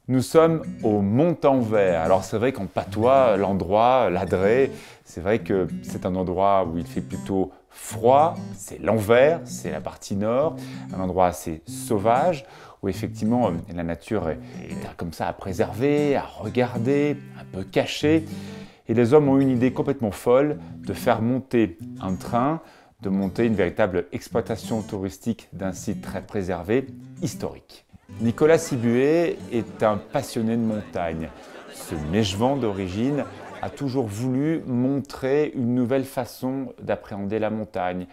Nous sommes au Montanvert. Alors c'est vrai qu'en patois, l'endroit, l'Adret, c'est vrai que c'est un endroit où il fait plutôt froid, c'est l'Anvers, c'est la partie nord, un endroit assez sauvage, où effectivement la nature est comme ça à préserver, à regarder, un peu cachée. Et les hommes ont eu une idée complètement folle de faire monter un train, de monter une véritable exploitation touristique d'un site très préservé, historique. Nicolas Sibué est un passionné de montagne. Ce Mégevant d'origine a toujours voulu montrer une nouvelle façon d'appréhender la montagne.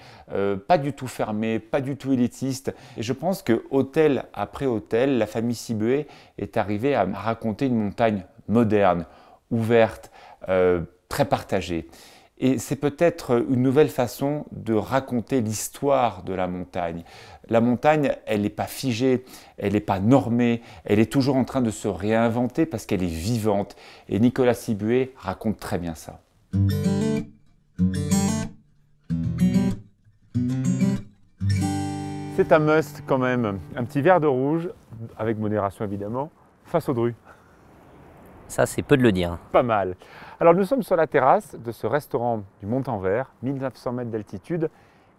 Pas du tout fermée, pas du tout élitiste. Et je pense que hôtel après hôtel, la famille Sibué est arrivée à raconter une montagne moderne, ouverte, très partagée. Et c'est peut-être une nouvelle façon de raconter l'histoire de la montagne. La montagne, elle n'est pas figée, elle n'est pas normée, elle est toujours en train de se réinventer parce qu'elle est vivante. Et Nicolas Sibué raconte très bien ça. C'est un must quand même. Un petit verre de rouge, avec modération évidemment, face aux drues. Ça, c'est peu de le dire. Pas mal. Alors nous sommes sur la terrasse de ce restaurant du Montanvert, 1900 mètres d'altitude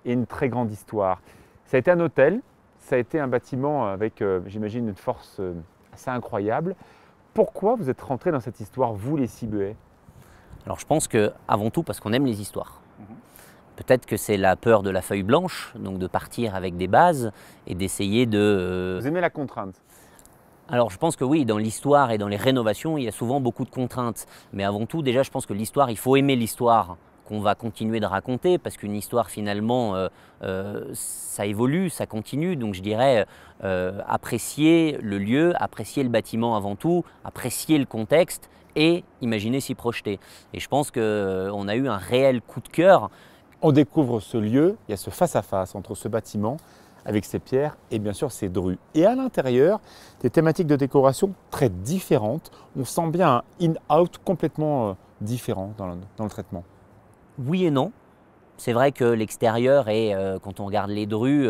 et une très grande histoire. Ça a été un hôtel, ça a été un bâtiment avec, j'imagine, une force assez incroyable. Pourquoi vous êtes rentrés dans cette histoire, vous les Sibué? Alors je pense qu'avant tout parce qu'on aime les histoires. Peut-être que c'est la peur de la feuille blanche, donc de partir avec des bases et d'essayer de... Vous aimez la contrainte? Alors je pense que oui, dans l'histoire et dans les rénovations, il y a souvent beaucoup de contraintes. Mais avant tout, déjà, je pense que l'histoire, il faut aimer l'histoire qu'on va continuer de raconter, parce qu'une histoire, finalement, ça évolue, ça continue. Donc je dirais apprécier le lieu, apprécier le bâtiment avant tout, apprécier le contexte et imaginer s'y projeter. Et je pense qu'on a eu un réel coup de cœur. On découvre ce lieu, il y a ce face-à-face entre ce bâtiment avec ses pierres et bien sûr ses drues. Et à l'intérieur, des thématiques de décoration très différentes. On sent bien un in-out complètement différent dans le traitement. Oui et non. C'est vrai que l'extérieur est, quand on regarde les drues,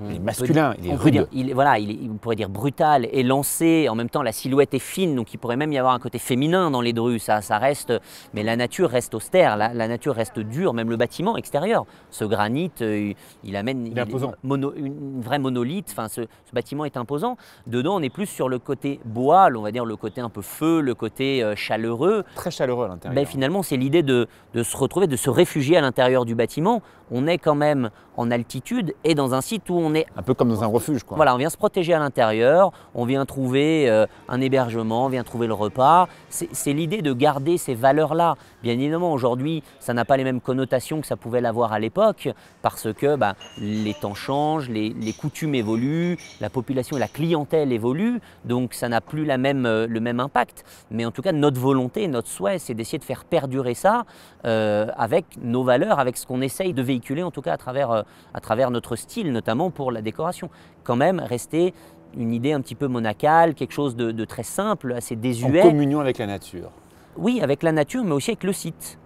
il est masculin, il est rude. On pourrait dire brutal et lancé. En même temps, la silhouette est fine, donc il pourrait même y avoir un côté féminin dans les drues. Ça reste, mais la nature reste austère, la nature reste dure, même le bâtiment extérieur. Ce granit, il amène une vraie monolithe. Enfin, ce bâtiment est imposant. Dedans, on est plus sur le côté bois, on va dire le côté un peu feu, le côté chaleureux. Très chaleureux à l'intérieur. Ben, finalement, c'est l'idée de se retrouver, de se réfugier à l'intérieur du bâtiment. On est quand même en altitude et dans un site où on est... Un peu comme dans un refuge, quoi. Voilà, on vient se protéger à l'intérieur, on vient trouver un hébergement, on vient trouver le repas. C'est l'idée de garder ces valeurs-là. Bien évidemment, aujourd'hui, ça n'a pas les mêmes connotations que ça pouvait l'avoir à l'époque, parce que les temps changent, les coutumes évoluent, la population et la clientèle évoluent, donc ça n'a plus le même impact. Mais en tout cas, notre volonté, notre souhait, c'est d'essayer de faire perdurer ça avec nos valeurs, avec ce qu'on essaye de véhiculer, en tout cas à travers notre style, notamment pour la décoration. Quand même, rester une idée un petit peu monacale, quelque chose de très simple, assez désuet. En communion avec la nature. Oui, avec la nature, mais aussi avec le site.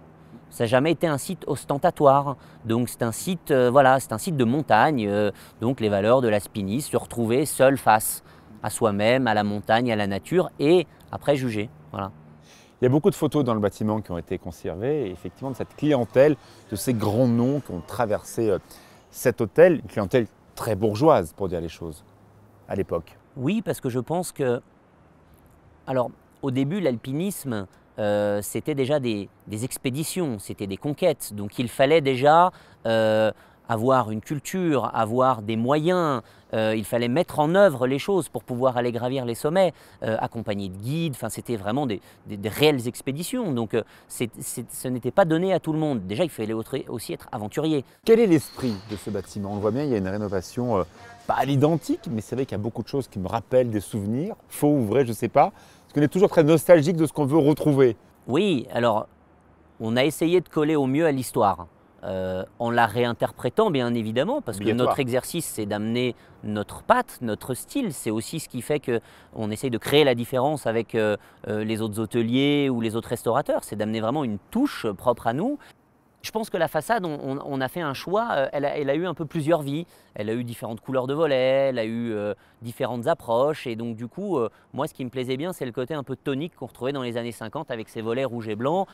Ça n'a jamais été un site ostentatoire. Donc c'est un site, c'est un site de montagne. Donc les valeurs de l'alpinisme, se retrouver seul face à soi-même, à la montagne, à la nature, et après juger. Voilà. Il y a beaucoup de photos dans le bâtiment qui ont été conservées, et effectivement de cette clientèle, de ces grands noms qui ont traversé cet hôtel, une clientèle très bourgeoise pour dire les choses, à l'époque. Oui, parce que je pense que, alors au début l'alpinisme, c'était déjà des expéditions, c'était des conquêtes, donc il fallait déjà avoir une culture, avoir des moyens, il fallait mettre en œuvre les choses pour pouvoir aller gravir les sommets, accompagné de guides, c'était vraiment des réelles expéditions, donc ce n'était pas donné à tout le monde. Déjà, il fallait aussi être aventurier. Quel est l'esprit de ce bâtiment? On le voit bien, il y a une rénovation pas à l'identique, mais c'est vrai qu'il y a beaucoup de choses qui me rappellent des souvenirs, faux ou vrai, je ne sais pas, parce qu'on est toujours très nostalgique de ce qu'on veut retrouver. Oui, alors on a essayé de coller au mieux à l'histoire. en la réinterprétant bien évidemment, parce que notre exercice c'est d'amener notre patte, notre style. C'est aussi ce qui fait qu'on essaye de créer la différence avec les autres hôteliers ou les autres restaurateurs. C'est d'amener vraiment une touche propre à nous. Je pense que la façade, on a fait un choix, elle a eu un peu plusieurs vies. Elle a eu différentes couleurs de volets, elle a eu différentes approches. Et donc du coup, moi ce qui me plaisait bien, c'est le côté un peu tonique qu'on retrouvait dans les années 50 avec ses volets rouges et blancs.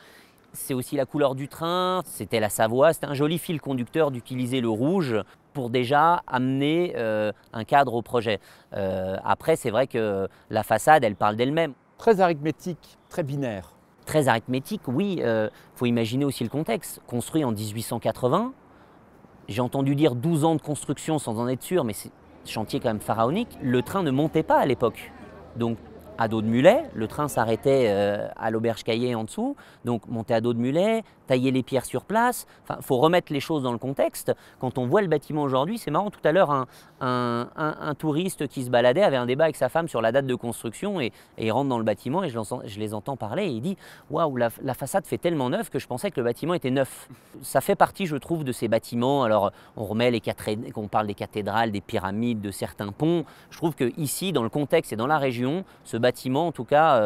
C'est aussi la couleur du train, c'était la Savoie, c'était un joli fil conducteur d'utiliser le rouge pour déjà amener un cadre au projet. Après, c'est vrai que la façade, elle parle d'elle-même. Très arithmétique, très binaire. Très arithmétique, oui. Faut imaginer aussi le contexte. Construit en 1880, j'ai entendu dire 12 ans de construction sans en être sûr, mais c'est chantier quand même pharaonique. Le train ne montait pas à l'époque. Donc, à dos de mulet, le train s'arrêtait à l'auberge Caillé en dessous, donc monter à dos de mulet, tailler les pierres sur place. Enfin, faut remettre les choses dans le contexte. Quand on voit le bâtiment aujourd'hui, c'est marrant, tout à l'heure, un touriste qui se baladait avait un débat avec sa femme sur la date de construction et il rentre dans le bâtiment et je les entends parler et il dit « Waouh, la façade fait tellement neuf que je pensais que le bâtiment était neuf ». Ça fait partie, je trouve, de ces bâtiments. Alors, on remet on parle des cathédrales, des pyramides, de certains ponts. Je trouve qu'ici, dans le contexte et dans la région, ce bâtiment, en tout cas,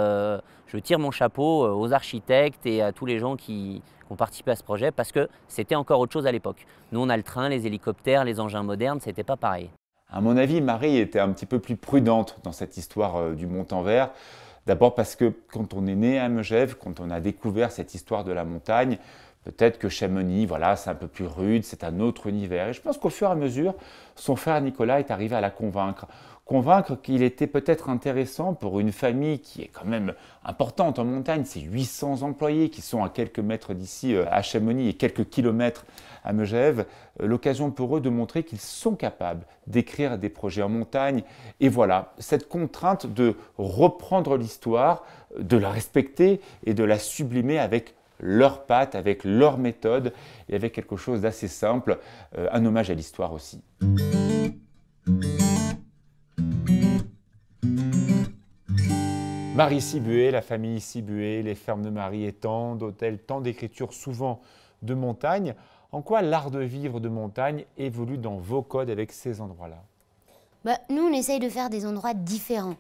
je tire mon chapeau aux architectes et à tous les gens qui ont participé à ce projet parce que c'était encore autre chose à l'époque. Nous, on a le train, les hélicoptères, les engins modernes, c'était pas pareil. À mon avis, Marie était un petit peu plus prudente dans cette histoire du Montanvert. D'abord parce que quand on est né à Megève, quand on a découvert cette histoire de la montagne, peut-être que Chamonix, voilà, c'est un peu plus rude, c'est un autre univers. Et je pense qu'au fur et à mesure, son frère Nicolas est arrivé à la convaincre. Convaincre qu'il était peut-être intéressant pour une famille qui est quand même importante en montagne. C'est 800 employés qui sont à quelques mètres d'ici à Chamonix et quelques kilomètres à Megève. L'occasion pour eux de montrer qu'ils sont capables d'écrire des projets en montagne. Et voilà, cette contrainte de reprendre l'histoire, de la respecter et de la sublimer avec leurs pattes, avec leur méthode et avec quelque chose d'assez simple, un hommage à l'histoire aussi. Marie Sibué, la famille Sibué, les fermes de Marie et tant d'hôtels, tant d'écritures souvent de montagne. En quoi l'art de vivre de montagne évolue dans vos codes avec ces endroits-là? Nous, on essaye de faire des endroits différents.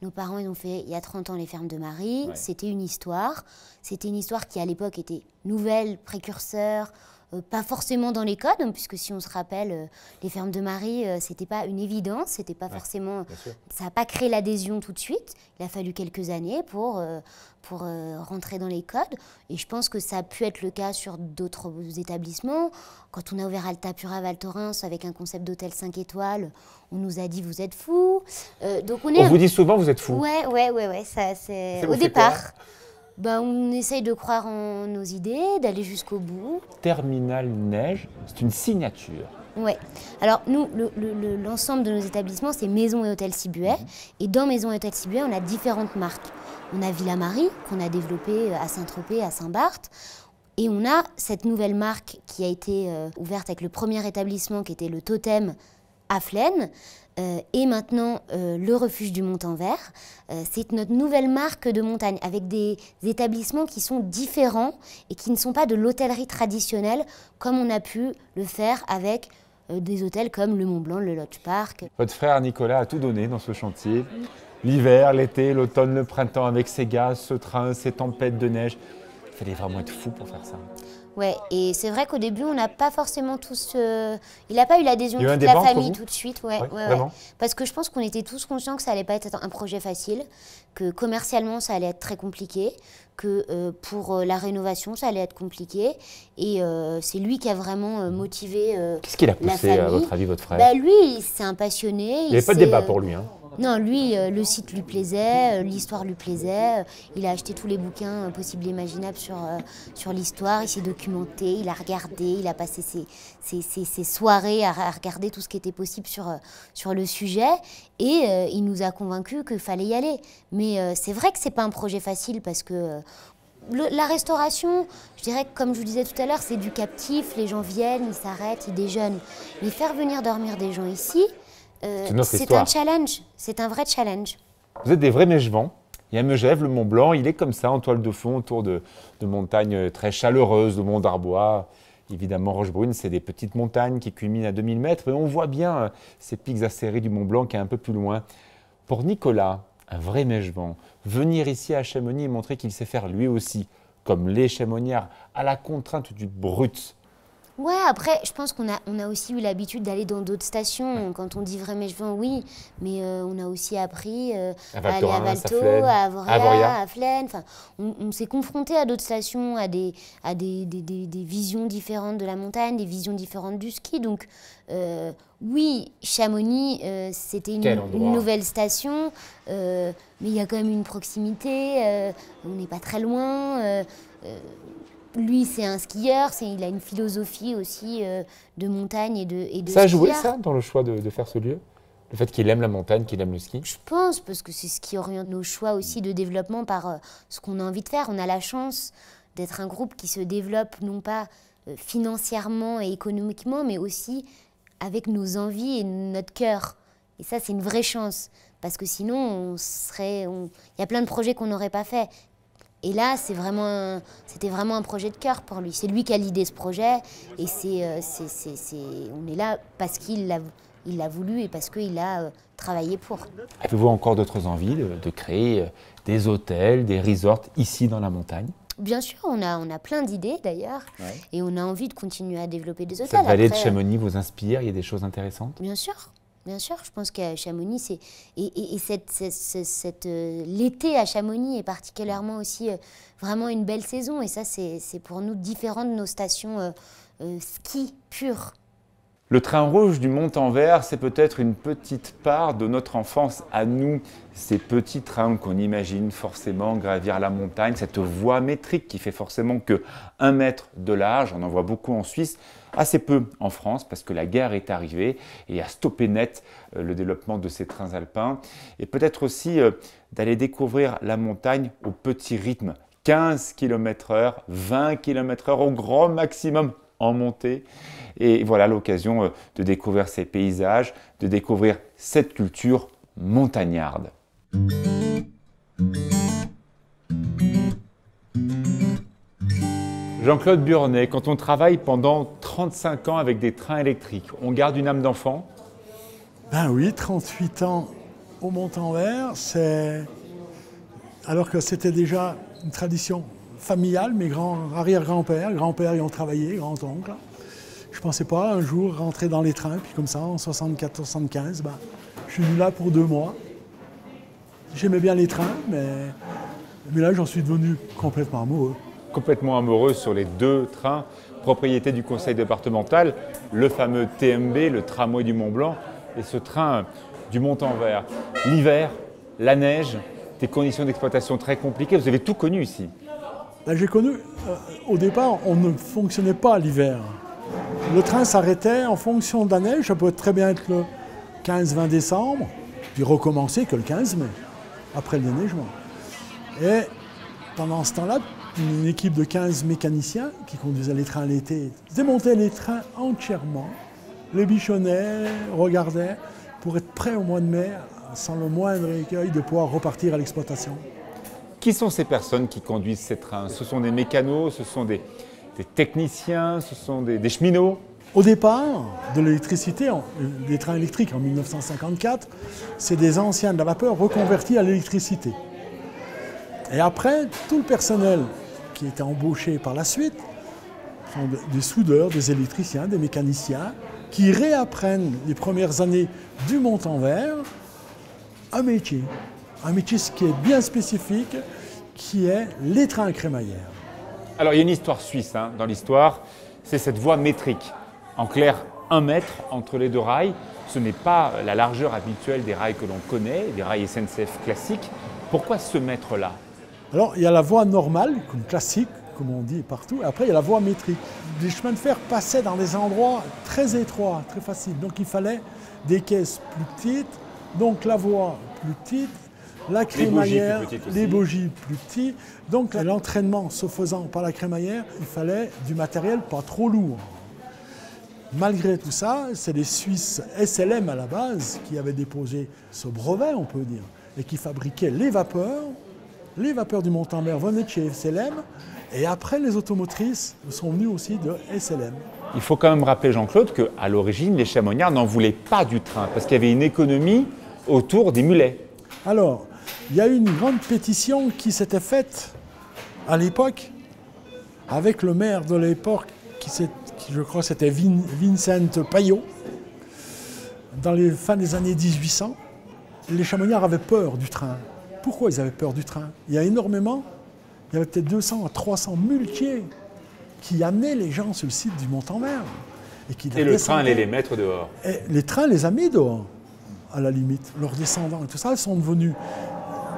Nos parents, ils ont fait il y a 30 ans les fermes de Marie. Ouais. C'était une histoire. C'était une histoire qui, à l'époque, était nouvelle, précurseur, pas forcément dans les codes, puisque si on se rappelle, les fermes de Marie, c'était pas une évidence, c'était pas forcément... Ça n'a pas créé l'adhésion tout de suite. Il a fallu quelques années pour rentrer dans les codes. Et je pense que ça a pu être le cas sur d'autres établissements. Quand on a ouvert Altapura Val Thorens avec un concept d'hôtel 5 étoiles, on nous a dit « vous êtes fous ». On vous dit souvent « vous êtes fous ». Ouais, ça c'est au départ. On essaye de croire en nos idées, d'aller jusqu'au bout. Terminal Neige, c'est une signature. Ouais. Alors nous, l'ensemble de nos établissements, c'est Maison et Hôtel Sibué. Et dans Maison et Hôtel Sibué, on a différentes marques. On a Villa Marie, qu'on a développée à Saint-Tropez, à Saint-Barth. Et on a cette nouvelle marque qui a été ouverte avec le premier établissement, qui était le Totem à Flaine. Et maintenant, le refuge du Montanvert. C'est notre nouvelle marque de montagne avec des établissements qui sont différents et qui ne sont pas de l'hôtellerie traditionnelle comme on a pu le faire avec des hôtels comme le Mont Blanc, le Lodge Park. Votre frère Nicolas a tout donné dans ce chantier. L'hiver, l'été, l'automne, le printemps avec ses gaz, ce train, ces tempêtes de neige. Il fallait vraiment être fou pour faire ça. Ouais, et c'est vrai qu'au début, on n'a pas forcément tous... il n'a pas eu l'adhésion de toute la famille tout de suite. Ouais. Parce que je pense qu'on était tous conscients que ça n'allait pas être un projet facile, que commercialement, ça allait être très compliqué, que pour la rénovation, ça allait être compliqué. Et c'est lui qui a vraiment motivé Qu'est-ce qu'il a poussé, à votre avis, votre frère? Lui, c'est un passionné. Il n'y avait pas de débat pour lui, hein. Non, lui, le site lui plaisait, l'histoire lui plaisait. Il a acheté tous les bouquins possibles et imaginables sur l'histoire. Il s'est documenté, il a regardé, il a passé ses soirées à regarder tout ce qui était possible sur le sujet. Et il nous a convaincus qu'il fallait y aller. Mais c'est vrai que ce n'est pas un projet facile parce que... La restauration, je dirais que comme je vous disais tout à l'heure, c'est du captif. Les gens viennent, ils s'arrêtent, ils déjeunent. Mais faire venir dormir des gens ici... c'est un challenge, c'est un vrai challenge. Vous êtes des vrais Mégevans. Il y a Megève, le Mont Blanc, il est comme ça en toile de fond autour de montagnes très chaleureuses, de Mont d'Arbois. Évidemment, Rochebrune, c'est des petites montagnes qui culminent à 2000 mètres, et on voit bien ces pics acérés du Mont Blanc qui est un peu plus loin. Pour Nicolas, un vrai mèche-vent, venir ici à Chamonix et montrer qu'il sait faire lui aussi, comme les chamonnières, à la contrainte du brut. Ouais, après, je pense qu'on a aussi eu l'habitude d'aller dans d'autres stations. Quand on dit vrai mèche-vent, oui, mais on a aussi appris à aller à Valto, à Avoria, à Flaine. Enfin, on s'est confronté à d'autres stations, à des visions différentes de la montagne, des visions différentes du ski. Donc, oui, Chamonix, c'était une nouvelle station, mais il y a quand même une proximité, on n'est pas très loin. Lui, c'est un skieur, il a une philosophie aussi de montagne et de Ça a joué, skieur. ça, dans le choix de faire ce lieu? Le fait qu'il aime la montagne, qu'il aime le ski? Je pense, parce que c'est ce qui oriente nos choix aussi de développement par ce qu'on a envie de faire. On a la chance d'être un groupe qui se développe non pas financièrement et économiquement, mais aussi avec nos envies et notre cœur. Et ça, c'est une vraie chance, parce que sinon, il y a plein de projets qu'on n'aurait pas fait. Et là, c'était vraiment un projet de cœur pour lui. C'est lui qui a l'idée ce projet, et on est là parce qu'il l'a voulu et parce qu'il a travaillé pour. Avez-vous encore d'autres envies de créer des hôtels, des resorts ici dans la montagne? Bien sûr, on a plein d'idées d'ailleurs, et on a envie de continuer à développer des hôtels. Cette vallée de Chamonix vous inspire? Il y a des choses intéressantes? Bien sûr. Bien sûr, je pense qu'à Chamonix, l'été à Chamonix est particulièrement aussi vraiment une belle saison. Et ça, c'est pour nous différent de nos stations ski pures. Le train rouge du Montanvert, c'est peut-être une petite part de notre enfance à nous. Ces petits trains qu'on imagine forcément gravir la montagne, cette voie métrique qui fait forcément que 1 mètre de large, on en voit beaucoup en Suisse, assez peu en France parce que la guerre est arrivée et a stoppé net le développement de ces trains alpins. Et peut-être aussi d'aller découvrir la montagne au petit rythme, 15 km/h, 20 km/h au grand maximum en montée. Et voilà l'occasion de découvrir ces paysages, de découvrir cette culture montagnarde. Jean-Claude Burnet, quand on travaille pendant 35 ans avec des trains électriques, on garde une âme d'enfant? Ben oui, 38 ans au Montanvert, alors que c'était déjà une tradition familiale, mes arrière-grands-pères, grands-pères y ont travaillé, grands-oncles. Je ne pensais pas un jour rentrer dans les trains, puis comme ça, en 74-75, je suis venu là pour 2 mois. J'aimais bien les trains, mais là, j'en suis devenu complètement amoureux. Complètement amoureux sur les 2 trains, propriété du conseil départemental, le fameux TMB, le tramway du Mont Blanc, et ce train du Montanvert. L'hiver, la neige, des conditions d'exploitation très compliquées, vous avez tout connu ici. J'ai connu, au départ, on ne fonctionnait pas l'hiver. Le train s'arrêtait en fonction de la neige, ça peut très bien être le 15-20 décembre, puis recommencer que le 15 mai, après le déneigement. Et pendant ce temps-là, une équipe de 15 mécaniciens qui conduisaient les trains l'été démontaient les trains entièrement, les bichonnaient, regardaient, pour être prêts au mois de mai, sans le moindre écueil, de pouvoir repartir à l'exploitation. Qui sont ces personnes qui conduisent ces trains? Ce sont des mécanos, ce sont des techniciens, ce sont des cheminots? Au départ de l'électricité, des trains électriques en 1954, c'est des anciens de la vapeur reconvertis à l'électricité. Et après, tout le personnel qui était embauché par la suite sont des soudeurs, des électriciens, des mécaniciens, qui réapprennent les premières années du Montanvert un métier qui est bien spécifique, qui est les trains crémaillères. Alors il y a une histoire suisse dans l'histoire, c'est cette voie métrique. En clair, 1 mètre entre les 2 rails. Ce n'est pas la largeur habituelle des rails que l'on connaît, des rails SNCF classiques. Pourquoi ce mètre-là? Alors il y a la voie normale, comme classique, comme on dit partout. Après il y a la voie métrique. Les chemins de fer passaient dans des endroits très étroits, très faciles. Donc il fallait des caisses plus petites, donc la voie plus petite, la crémaillère, les bogies plus petites. Donc l'entraînement se faisant par la crémaillère, il fallait du matériel pas trop lourd. Malgré tout ça, c'est les Suisses SLM à la base qui avaient déposé ce brevet, on peut dire, et qui fabriquaient les vapeurs. Les vapeurs du Montanvert venaient de chez SLM Et après, les automotrices sont venues aussi de SLM. Il faut quand même rappeler, Jean-Claude, qu'à l'origine, les chamoniards n'en voulaient pas du train, parce qu'il y avait une économie autour des mulets. Alors, il y a eu une grande pétition qui s'était faite à l'époque avec le maire de l'époque, qui je crois c'était Vincent Paillot, dans les fins des années 1800. Les chamoniards avaient peur du train. Pourquoi ils avaient peur du train? Il y a énormément, il y avait peut-être 200 à 300 muletiers qui amenaient les gens sur le site du Montanvert. Et le train allait les mettre dehors. Et les trains les a mis dehors, à la limite. Leurs descendants et tout ça, ils sont devenus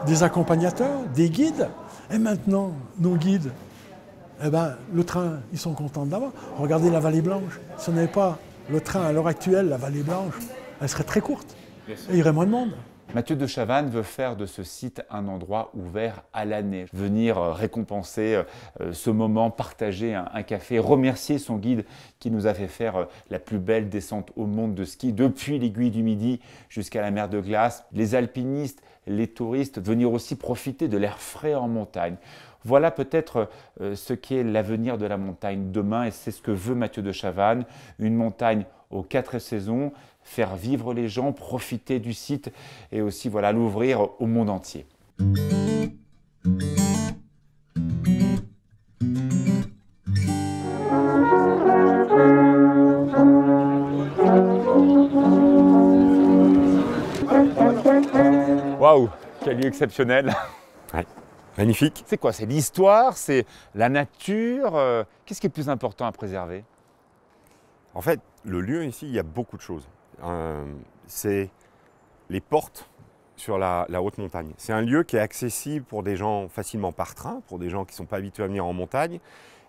des accompagnateurs, des guides. Et maintenant, nos guides, eh ben, le train, ils sont contents d'avoir. Regardez la Vallée Blanche. Si ce n'est pas le train à l'heure actuelle, la Vallée Blanche, elle serait très courte. Et il y aurait moins de monde. Mathieu de Chavannes veut faire de ce site un endroit ouvert à l'année. Venir récompenser ce moment, partager un café, remercier son guide qui nous a fait faire la plus belle descente au monde de ski, depuis l'Aiguille du Midi jusqu'à la mer de glace. Les alpinistes, les touristes, venir aussi profiter de l'air frais en montagne. Voilà peut-être ce qu'est l'avenir de la montagne demain, et c'est ce que veut Mathieu de Chavannes, une montagne aux 4 saisons, faire vivre les gens, profiter du site et aussi voilà, l'ouvrir au monde entier. Waouh, quel lieu exceptionnel! Ouais. Magnifique. C'est quoi? C'est l'histoire, c'est la nature. Qu'est-ce qui est le plus important à préserver? En fait, le lieu ici, il y a beaucoup de choses. C'est les portes sur la haute montagne. C'est un lieu qui est accessible pour des gens facilement par train, pour des gens qui ne sont pas habitués à venir en montagne.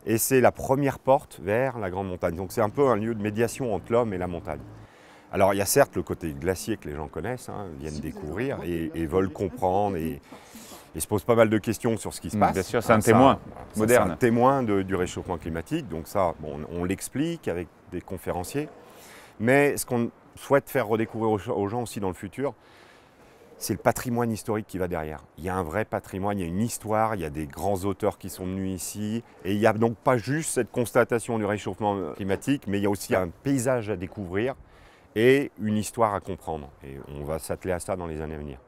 Et c'est la première porte vers la grande montagne. Donc c'est un peu un lieu de médiation entre l'homme et la montagne. Alors il y a certes le côté glacier que les gens connaissent, viennent découvrir et veulent comprendre et se posent pas mal de questions sur ce qui se passe. Bien sûr, c'est un témoin moderne. C'est un témoin du réchauffement climatique. Donc ça, bon, on l'explique avec des conférenciers. Mais ce qu'on souhaite faire redécouvrir aux gens aussi dans le futur, c'est le patrimoine historique qui va derrière. Il y a un vrai patrimoine, il y a une histoire, il y a des grands auteurs qui sont venus ici. Et il n'y a donc pas juste cette constatation du réchauffement climatique, mais il y a aussi un paysage à découvrir et une histoire à comprendre. Et on va s'atteler à ça dans les années à venir.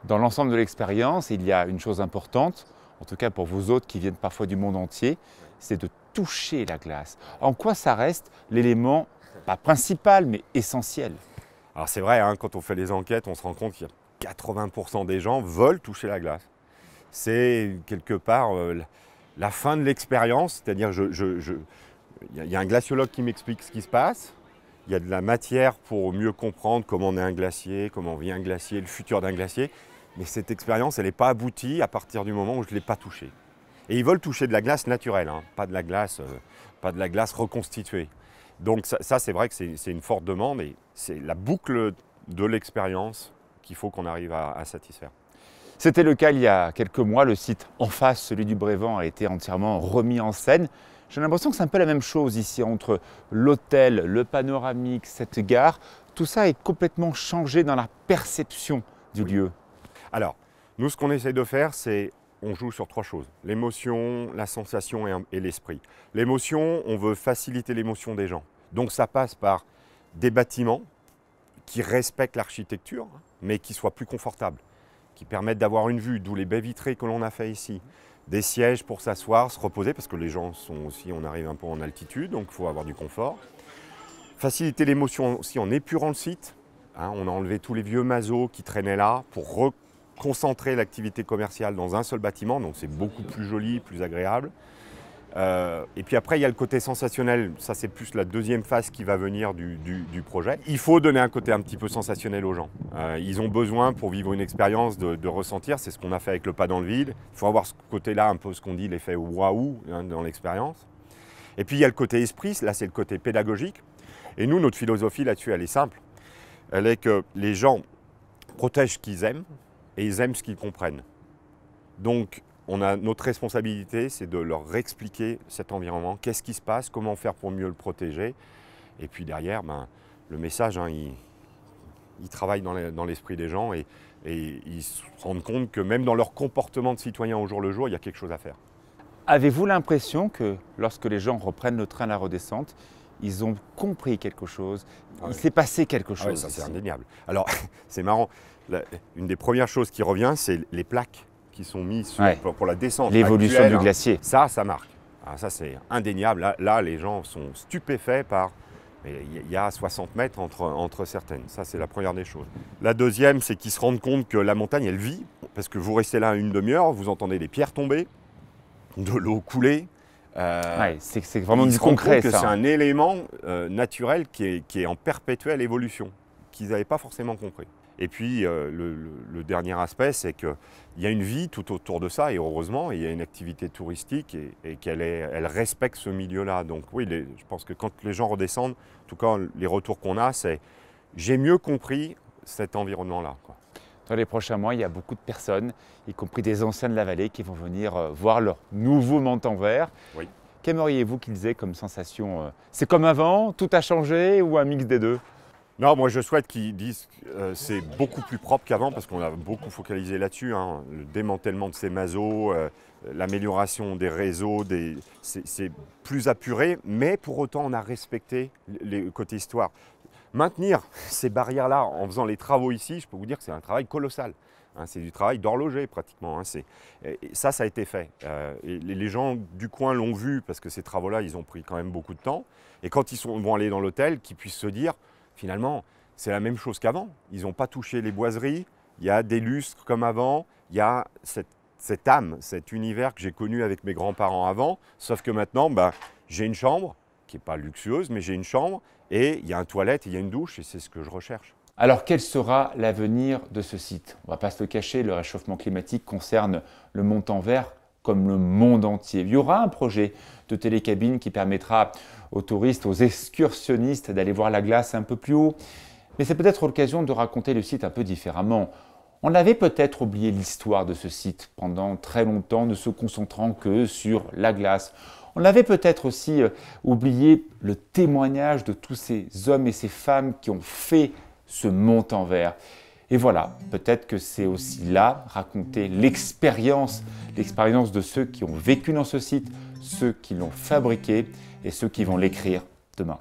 Dans l'ensemble de l'expérience, il y a une chose importante, en tout cas pour vous autres qui viennent parfois du monde entier, c'est de toucher la glace. En quoi ça reste l'élément, pas principal, mais essentiel? Alors c'est vrai, quand on fait les enquêtes, on se rend compte qu'il y a 80% des gens veulent toucher la glace. C'est quelque part la fin de l'expérience, c'est-à-dire il y a un glaciologue qui m'explique ce qui se passe, il y a de la matière pour mieux comprendre comment on est un glacier, comment vit un glacier, le futur d'un glacier, mais cette expérience, elle n'est pas aboutie à partir du moment où je ne l'ai pas touchée. Et ils veulent toucher de la glace naturelle, pas de la glace reconstituée. Donc ça c'est vrai que c'est une forte demande et c'est la boucle de l'expérience qu'il faut qu'on arrive à satisfaire. C'était le cas il y a quelques mois. Le site en face, celui du Brévent, a été entièrement remis en scène. J'ai l'impression que c'est un peu la même chose ici, entre l'hôtel, le panoramique, cette gare. Tout ça est complètement changé dans la perception du lieu. Alors, nous ce qu'on essaie de faire, c'est on joue sur 3 choses. L'émotion, la sensation et l'esprit. L'émotion, on veut faciliter l'émotion des gens. Donc ça passe par des bâtiments qui respectent l'architecture, mais qui soient plus confortables, qui permettent d'avoir une vue, d'où les baies vitrées que l'on a fait ici. Des sièges pour s'asseoir, se reposer, parce que les gens sont aussi, on arrive un peu en altitude, donc il faut avoir du confort. Faciliter l'émotion aussi en épurant le site. On a enlevé tous les vieux masos qui traînaient là pour concentrer l'activité commerciale dans un seul bâtiment, donc c'est beaucoup plus joli, plus agréable. Et puis après, il y a le côté sensationnel, ça c'est plus la deuxième phase qui va venir du projet. Il faut donner un côté un petit peu sensationnel aux gens. Ils ont besoin, pour vivre une expérience, de ressentir, c'est ce qu'on a fait avec le pas dans le vide. Il faut avoir ce côté-là, un peu ce qu'on dit, l'effet waouh dans l'expérience. Et puis il y a le côté esprit, là c'est le côté pédagogique. Et nous, notre philosophie là-dessus, elle est simple. Elle est que les gens protègent ce qu'ils aiment, et ils aiment ce qu'ils comprennent. Donc, notre responsabilité, c'est de leur expliquer cet environnement, qu'est-ce qui se passe, comment faire pour mieux le protéger. Et puis derrière, le message, il travaille dans l'esprit des gens et ils se rendent compte que même dans leur comportement de citoyen au jour le jour, il y a quelque chose à faire. Avez-vous l'impression que lorsque les gens reprennent le train à la redescente, ils ont compris quelque chose, il s'est passé quelque chose? Ah ouais, ça c'est indéniable. Alors, c'est marrant, une des premières choses qui revient, c'est les plaques qui sont mises pour la descente. L'évolution actuelle, du glacier. Ça marque. Alors ça c'est indéniable. Là, les gens sont stupéfaits par... Il y a 60 mètres entre certaines. Ça, c'est la première des choses. La deuxième, c'est qu'ils se rendent compte que la montagne, elle vit. Parce que vous restez là une demi-heure, vous entendez des pierres tomber, de l'eau couler. C'est vraiment du concret, ça. C'est un élément naturel qui est en perpétuelle évolution, qu'ils n'avaient pas forcément compris. Et puis, le dernier aspect, c'est qu'il y a une vie tout autour de ça, et heureusement, il y a une activité touristique et qu'elle respecte ce milieu-là. Donc oui, je pense que quand les gens redescendent, en tout cas, les retours qu'on a, c'est « j'ai mieux compris cet environnement-là ». Dans les prochains mois, il y a beaucoup de personnes, y compris des anciens de la vallée, qui vont venir voir leur nouveau Montanvert. Oui. Qu'aimeriez-vous qu'ils aient comme sensation? C'est comme avant, tout a changé, ou un mix des deux? Non, moi je souhaite qu'ils disent que c'est beaucoup plus propre qu'avant parce qu'on a beaucoup focalisé là-dessus. Hein. Le démantèlement de ces masos, l'amélioration des réseaux, c'est plus apuré, mais pour autant on a respecté les côtés histoire. Maintenir ces barrières-là en faisant les travaux ici, je peux vous dire que c'est un travail colossal. Hein, c'est du travail d'horloger pratiquement. Hein, ça a été fait. Et les gens du coin l'ont vu parce que ces travaux-là, ils ont pris quand même beaucoup de temps. Et quand ils vont aller dans l'hôtel, qu'ils puissent se dire, finalement, c'est la même chose qu'avant. Ils n'ont pas touché les boiseries, il y a des lustres comme avant, il y a cette âme, cet univers que j'ai connu avec mes grands-parents avant, sauf que maintenant, j'ai une chambre, qui n'est pas luxueuse, mais j'ai une chambre, et il y a une toilette, et il y a une douche, et c'est ce que je recherche. Alors, quel sera l'avenir de ce site? On ne va pas se le cacher, le réchauffement climatique concerne le Montanvert comme le monde entier. Il y aura un projet de télécabine qui permettra aux touristes, aux excursionnistes d'aller voir la glace un peu plus haut. Mais c'est peut-être l'occasion de raconter le site un peu différemment. On avait peut-être oublié l'histoire de ce site pendant très longtemps, ne se concentrant que sur la glace. On avait peut-être aussi oublié le témoignage de tous ces hommes et ces femmes qui ont fait ce Montanvert. Et voilà, peut-être que c'est aussi là raconter l'expérience de ceux qui ont vécu dans ce site, ceux qui l'ont fabriqué et ceux qui vont l'écrire demain.